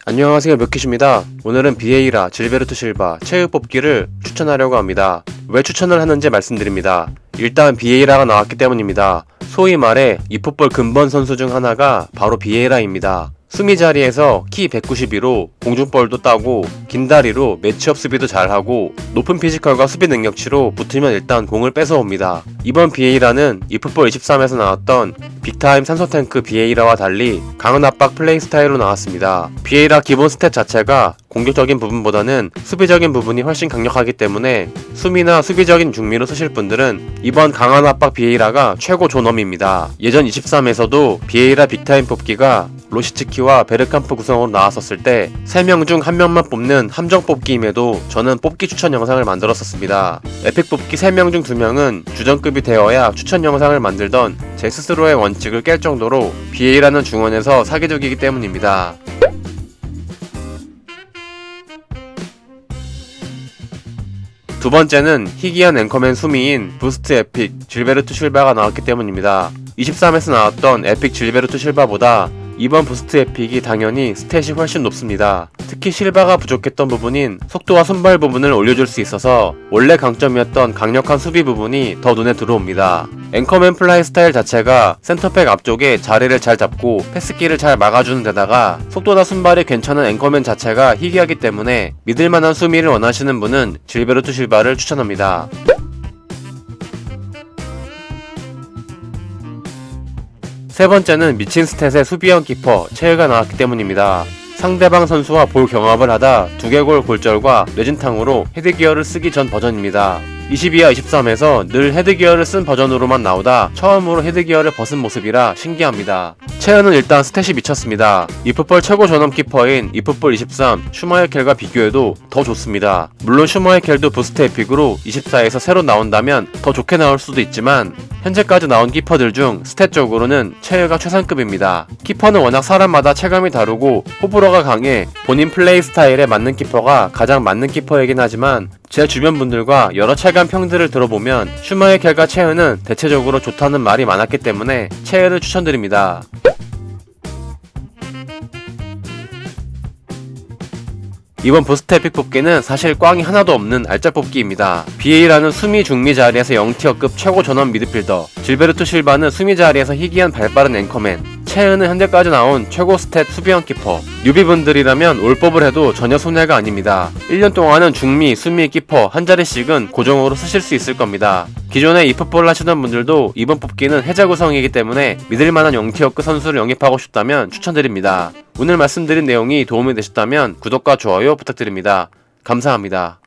안녕하세요, 몇키십니다. 오늘은 비에이라, 질베르토 실바, 최후 뽑기를 추천하려고 합니다. 왜 추천을 하는지 말씀드립니다. 일단 비에이라가 나왔기 때문입니다. 소위 말해 이풋볼 근본 선수 중 하나가 바로 비에이라입니다. 수미 자리에서 키 192로 공중볼도 따고 긴 다리로 매치업 수비도 잘하고 높은 피지컬과 수비 능력치로 붙으면 일단 공을 뺏어옵니다. 이번 비에이라는 이풋볼 23에서 나왔던 빅타임 산소탱크 비에이라와 달리 강한 압박 플레이 스타일로 나왔습니다. 비에이라 기본 스탯 자체가 공격적인 부분보다는 수비적인 부분이 훨씬 강력하기 때문에 수미나 수비적인 중미로 쓰실 분들은 이번 강한 압박 비에이라가 최고 존엄입니다. 예전 23에서도 비에이라 빅타임 뽑기가 로시츠키와 베르캄프 구성으로 나왔었을 때 3명 중 1명만 뽑는 함정 뽑기임에도 저는 뽑기 추천 영상을 만들었었습니다. 에픽 뽑기 3명 중 2명은 주전급이 되어야 추천 영상을 만들던 제 스스로의 원칙을 깰 정도로 비에이라는 중원에서 사기적이기 때문입니다. 두 번째는 희귀한 앵커맨 수미인 부스트 에픽 질베르토 실바가 나왔기 때문입니다. 23에서 나왔던 에픽 질베르토 실바보다 이번 부스트 에픽이 당연히 스탯이 훨씬 높습니다. 특히 실바가 부족했던 부분인 속도와 손발 부분을 올려줄 수 있어서 원래 강점이었던 강력한 수비 부분이 더 눈에 들어옵니다. 앵커맨 플라이 스타일 자체가 센터백 앞쪽에 자리를 잘 잡고 패스기를 잘 막아주는 데다가 속도나 순발이 괜찮은 앵커맨 자체가 희귀하기 때문에 믿을만한 수미를 원하시는 분은 질베르토 실바를 추천합니다. 세 번째는 미친 스탯의 수비형 키퍼 체유가 나왔기 때문입니다. 상대방 선수와 볼 경합을 하다 두개골 골절과 뇌진탕으로 헤드기어를 쓰기 전 버전입니다. 22와 23에서 늘 헤드기어를 쓴 버전으로만 나오다 처음으로 헤드기어를 벗은 모습이라 신기합니다. 체어는 일단 스탯이 미쳤습니다. 이풋볼 최고 전원 키퍼인 이풋볼 23 슈마이켈과 비교해도 더 좋습니다. 물론 슈마이켈도 부스트 에픽으로 24에서 새로 나온다면 더 좋게 나올 수도 있지만 현재까지 나온 키퍼들 중 스탯적으로는 체어가 최상급입니다. 키퍼는 워낙 사람마다 체감이 다르고 호불호가 강해 본인 플레이 스타일에 맞는 키퍼가 가장 맞는 키퍼이긴 하지만 제 주변 분들과 여러 체감 평들을 들어보면 슈마이켈과 체어는 대체적으로 좋다는 말이 많았기 때문에 체어를 추천드립니다. 이번 부스트 에픽 뽑기는 사실 꽝이 하나도 없는 알짜 뽑기입니다. 비에이라는 수미 중미 자리에서 0티어급 최고 전원 미드필더, 질베르토 실바는 수미 자리에서 희귀한 발빠른 앵커맨, 체은은 현재까지 나온 최고 스탯 수비형 키퍼. 뉴비분들이라면 올법을 해도 전혀 손해가 아닙니다. 1년 동안은 중미, 수미, 키퍼 한 자리씩은 고정으로 쓰실 수 있을 겁니다. 기존에 이풋볼 하시던 분들도 이번 뽑기는 해자 구성이기 때문에 믿을만한 0티어급 선수를 영입하고 싶다면 추천드립니다. 오늘 말씀드린 내용이 도움이 되셨다면 구독과 좋아요 부탁드립니다. 감사합니다.